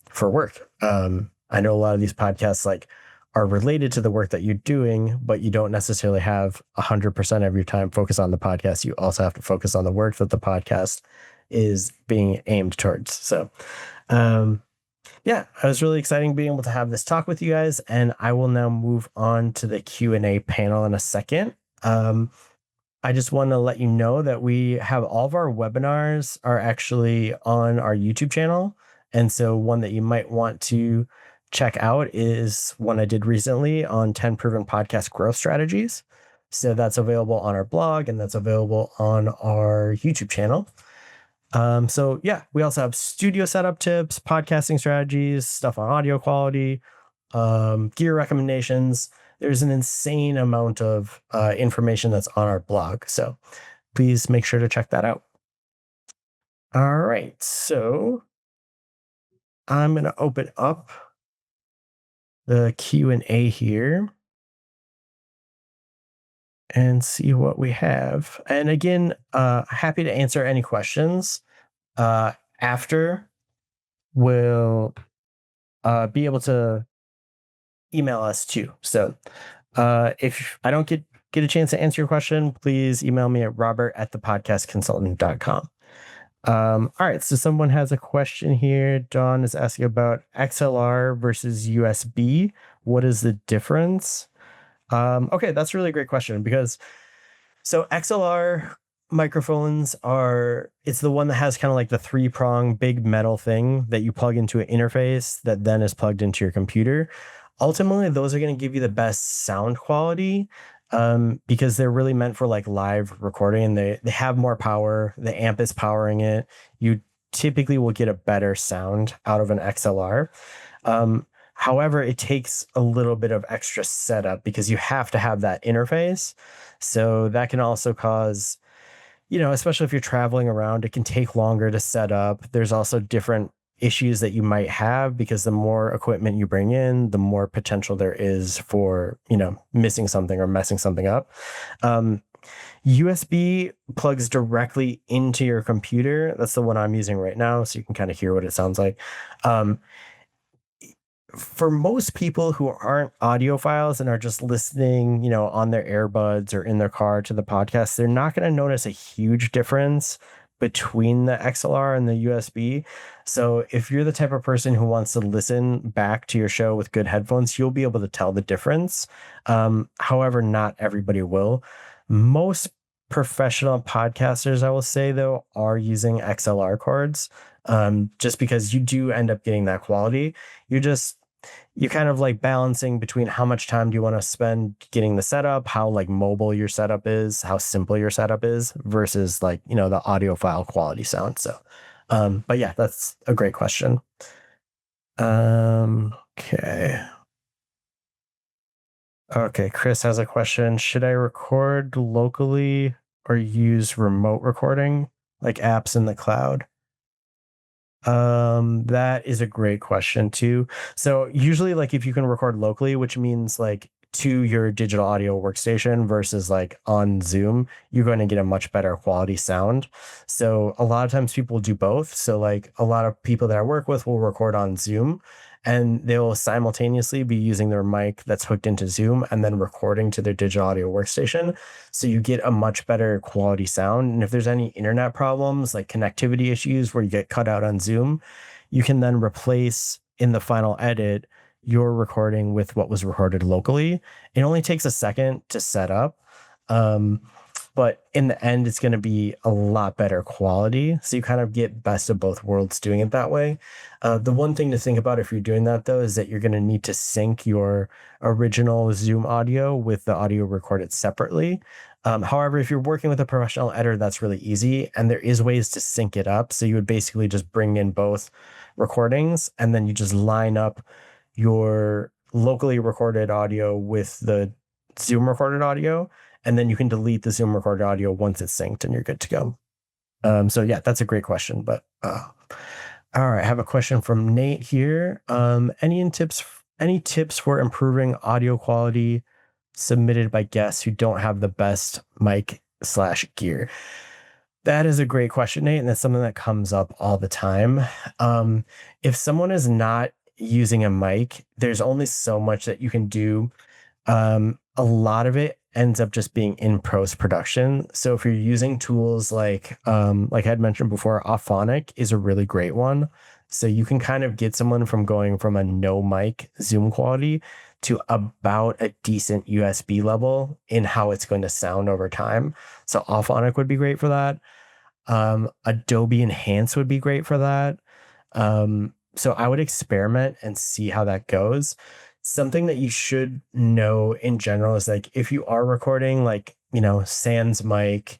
for work. I know a lot of these podcasts like are related to the work that you're doing, but you don't necessarily have 100% of your time focused on the podcast. You also have to focus on the work that the podcast is being aimed towards. So, yeah, it was really exciting being able to have this talk with you guys, and I will now move on to the Q&A panel in a second. I just want to let you know that we have all of our webinars are actually on our YouTube channel. And so one that you might want to check out is one I did recently on 10 proven podcast growth strategies. So that's available on our blog and that's available on our YouTube channel. So yeah, we also have studio setup tips, podcasting strategies, stuff on audio quality, gear recommendations. There's an insane amount of information that's on our blog. So please make sure to check that out. All right. So I'm going to open up the Q&A here and see what we have. And again, happy to answer any questions. After we'll be able to email us too. So if I don't get a chance to answer your question, please email me at robert@thepodcastconsultant.com. All right. So someone has a question here. Dawn is asking about XLR versus USB. What is the difference? Okay, that's a really great question because XLR microphones it's the one that has kind of like the 3-prong big metal thing that you plug into an interface that then is plugged into your computer. Ultimately, those are going to give you the best sound quality because they're really meant for like live recording and they have more power. The amp is powering it. You typically will get a better sound out of an XLR. However, it takes a little bit of extra setup because you have to have that interface. So that can also cause, especially if you're traveling around, it can take longer to set up. There's also different issues that you might have because the more equipment you bring in, the more potential there is for, missing something or messing something up. USB plugs directly into your computer. That's the one I'm using right now. So you can kind of hear what it sounds like. For most people who aren't audiophiles and are just listening, on their earbuds or in their car to the podcast, they're not going to notice a huge difference between the XLR and the USB. So if you're the type of person who wants to listen back to your show with good headphones, you'll be able to tell the difference. However, not everybody will. Most professional podcasters, I will say, though, are using XLR cords just because you do end up getting that quality. You're kind of like balancing between how much time do you want to spend getting the setup, how like mobile your setup is, how simple your setup is versus like, the audiophile quality sound. So, but yeah, that's a great question. Okay. Okay. Chris has a question. Should I record locally or use remote recording like apps in the cloud? That is a great question too. So usually like if you can record locally, which means like to your digital audio workstation versus like on Zoom, you're going to get a much better quality sound. So a lot of times people do both. So like a lot of people that I work with will record on Zoom and they'll simultaneously be using their mic that's hooked into Zoom and then recording to their digital audio workstation. So you get a much better quality sound. And if there's any internet problems, like connectivity issues where you get cut out on Zoom, you can then replace in the final edit your recording with what was recorded locally. It only takes a second to set up. but in the end, it's going to be a lot better quality. So you kind of get best of both worlds doing it that way. The one thing to think about if you're doing that, though, is that you're going to need to sync your original Zoom audio with the audio recorded separately. However, if you're working with a professional editor, that's really easy. And there is ways to sync it up. So you would basically just bring in both recordings and then you just line up your locally recorded audio with the Zoom recorded audio, and then you can delete the Zoom recorded audio once it's synced and you're good to go. So yeah, that's a great question. But all right, I have a question from Nate here. Any tips for improving audio quality submitted by guests who don't have the best mic slash gear? That is a great question, Nate, and that's something that comes up all the time. If someone is not using a mic, there's only so much that you can do. A lot of it ends up just being in post production. So if you're using tools like I had mentioned before, Auphonic is a really great one. So you can kind of get someone from going from a no mic Zoom quality to about a decent USB level in how it's going to sound over time. So Auphonic would be great for that. Adobe Enhance would be great for that. So I would experiment and see how that goes. Something that you should know in general is like if you are recording sans mic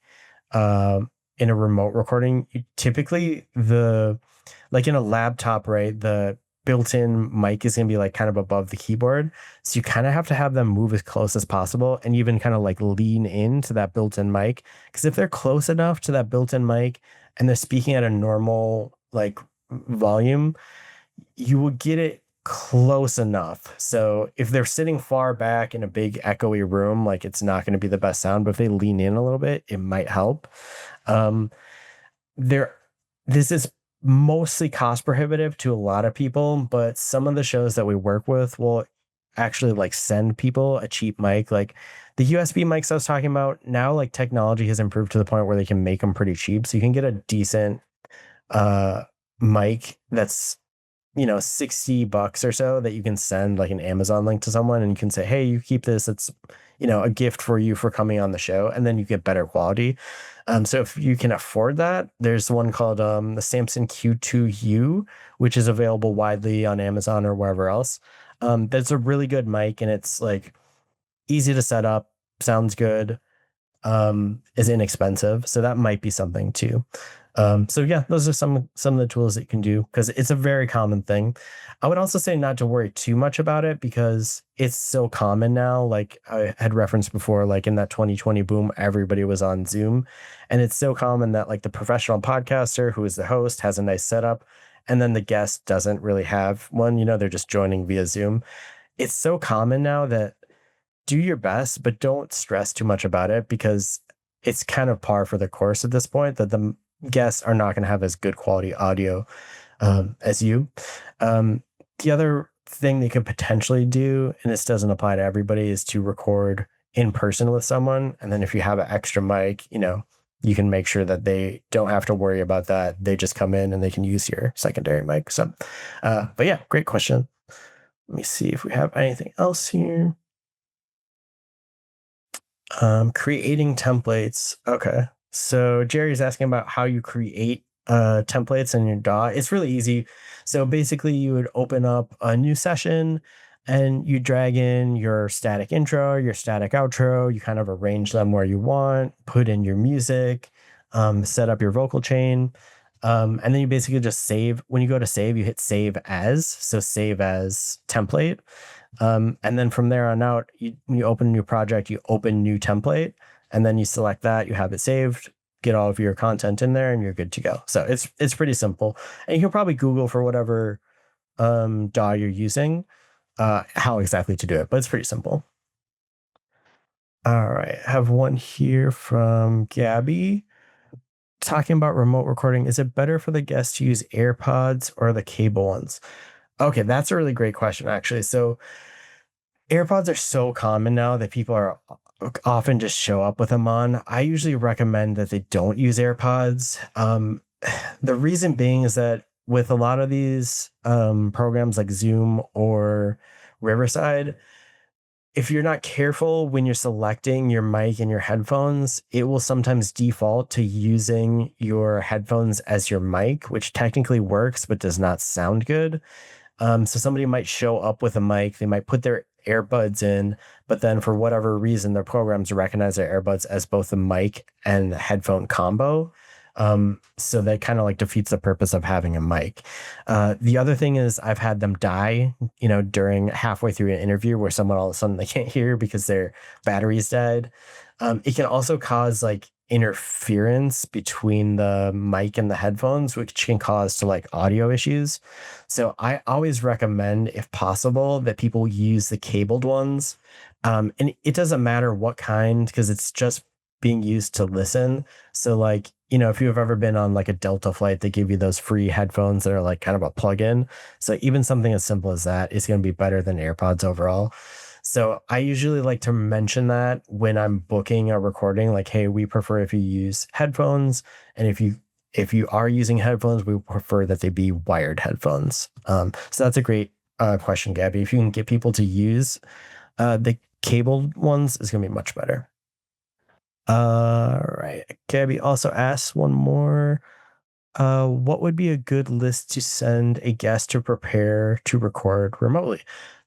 in a remote recording, you typically in a laptop, right, the built-in mic is going to be like kind of above the keyboard. So you kind of have to have them move as close as possible and even kind of like lean into that built-in mic. Because if they're close enough to that built-in mic and they're speaking at a normal like volume, you will get it close enough. So if they're sitting far back in a big echoey room, like it's not going to be the best sound, but if they lean in a little bit, it might help. This is mostly cost prohibitive to a lot of people, but some of the shows that we work with will actually like send people a cheap mic. Like the USB mics I was talking about now, like technology has improved to the point where they can make them pretty cheap. So you can get a decent mic that's $60 or so that you can send like an Amazon link to someone and you can say, hey, you keep this. It's, a gift for you for coming on the show. And then you get better quality. So if you can afford that, there's one called the Samson Q2U, which is available widely on Amazon or wherever else. That's a really good mic and it's like easy to set up, sounds good, is inexpensive. So that might be something too. So yeah, those are some of the tools that you can do because it's a very common thing. I would also say not to worry too much about it because it's so common now. Like I had referenced before, like in that 2020 boom, everybody was on Zoom, and it's so common that like the professional podcaster who is the host has a nice setup, and then the guest doesn't really have one. They're just joining via Zoom. It's so common now that do your best, but don't stress too much about it because it's kind of par for the course at this point that the guests are not going to have as good quality audio as you. The other thing they could potentially do, and this doesn't apply to everybody, is to record in person with someone. And then if you have an extra mic, you can make sure that they don't have to worry about that. They just come in and they can use your secondary mic. So, but yeah, great question. Let me see if we have anything else here. Creating templates. Okay. So Jerry's asking about how you create templates in your DAW. It's really easy. So basically you would open up a new session and you drag in your static intro, your static outro, you kind of arrange them where you want, put in your music, set up your vocal chain. And then you basically just save. When you go to save, you hit save as. So save as template. And then from there on out, you open a new project, you open new template, and then you select that, you have it saved, get all of your content in there, and you're good to go. So it's pretty simple. And you can probably Google for whatever DAW you're using, how exactly to do it, but it's pretty simple. All right, I have one here from Gabby talking about remote recording. Is it better for the guest to use AirPods or the cable ones? Okay, that's a really great question, actually. So AirPods are so common now that people are often just show up with them on. I usually recommend that they don't use AirPods. The reason being is that with a lot of these programs like Zoom or Riverside, if you're not careful when you're selecting your mic and your headphones, it will sometimes default to using your headphones as your mic, which technically works but does not sound good. So somebody might show up with a mic, they might put their earbuds in, but then for whatever reason, their programs recognize their earbuds as both a mic and headphone combo. So that kind of like defeats the purpose of having a mic. The other thing is I've had them die, during halfway through an interview where someone all of a sudden they can't hear because their batteries died. It can also cause like interference between the mic and the headphones, which can cause to like audio issues. So I always recommend, if possible, that people use the cabled ones. And it doesn't matter what kind, because it's just being used to listen. So like, if you've ever been on like a Delta flight, they give you those free headphones that are like kind of a plug-in. So even something as simple as that is going to be better than AirPods overall. So I usually like to mention that when I'm booking a recording, like, hey, we prefer if you use headphones. And if you are using headphones, we prefer that they be wired headphones. So that's a great question, Gabby. If you can get people to use the cabled ones, it's going to be much better. Right. Gabby also asks one more. What would be a good list to send a guest to prepare to record remotely?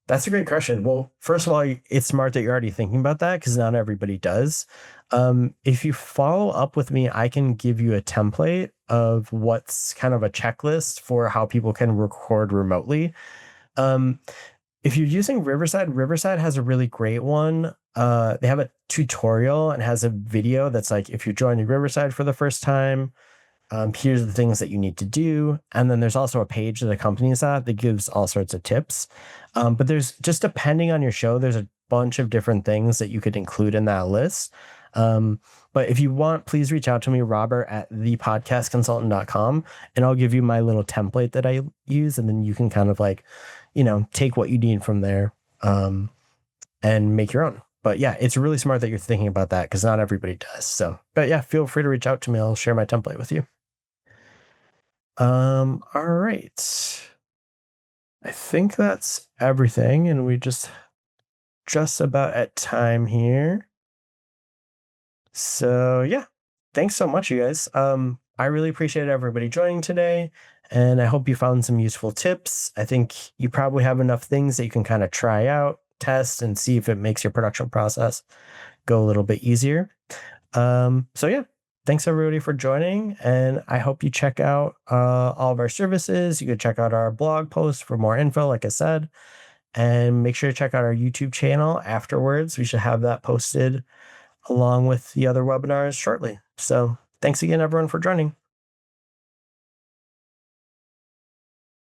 That's a great question. Well, first of all, it's smart that you're already thinking about that because not everybody does. If you follow up with me, I can give you a template of what's kind of a checklist for how people can record remotely. Um, if you're using Riverside has a really great one. They have a tutorial and has a video that's like, if you're joining Riverside for the first time, here's the things that you need to do. And then there's also a page that accompanies that gives all sorts of tips. But there's just, depending on your show, there's a bunch of different things that you could include in that list. But if you want, please reach out to me, Robert at thepodcastconsultant.com, and I'll give you my little template that I use. And then you can kind of like, take what you need from there, and make your own. But yeah, it's really smart that you're thinking about that because not everybody does. So, but yeah, feel free to reach out to me. I'll share my template with you. All right. I think that's everything, and we just about at time here. So yeah, thanks so much, you guys. I really appreciate everybody joining today, and I hope you found some useful tips. I think you probably have enough things that you can kind of try out, test, and see if it makes your production process go a little bit easier. So yeah, thanks everybody for joining, and I hope you check out all of our services. You can check out our blog post for more info, like I said, and make sure to check out our YouTube channel afterwards. We should have that posted along with the other webinars shortly. So thanks again, everyone, for joining.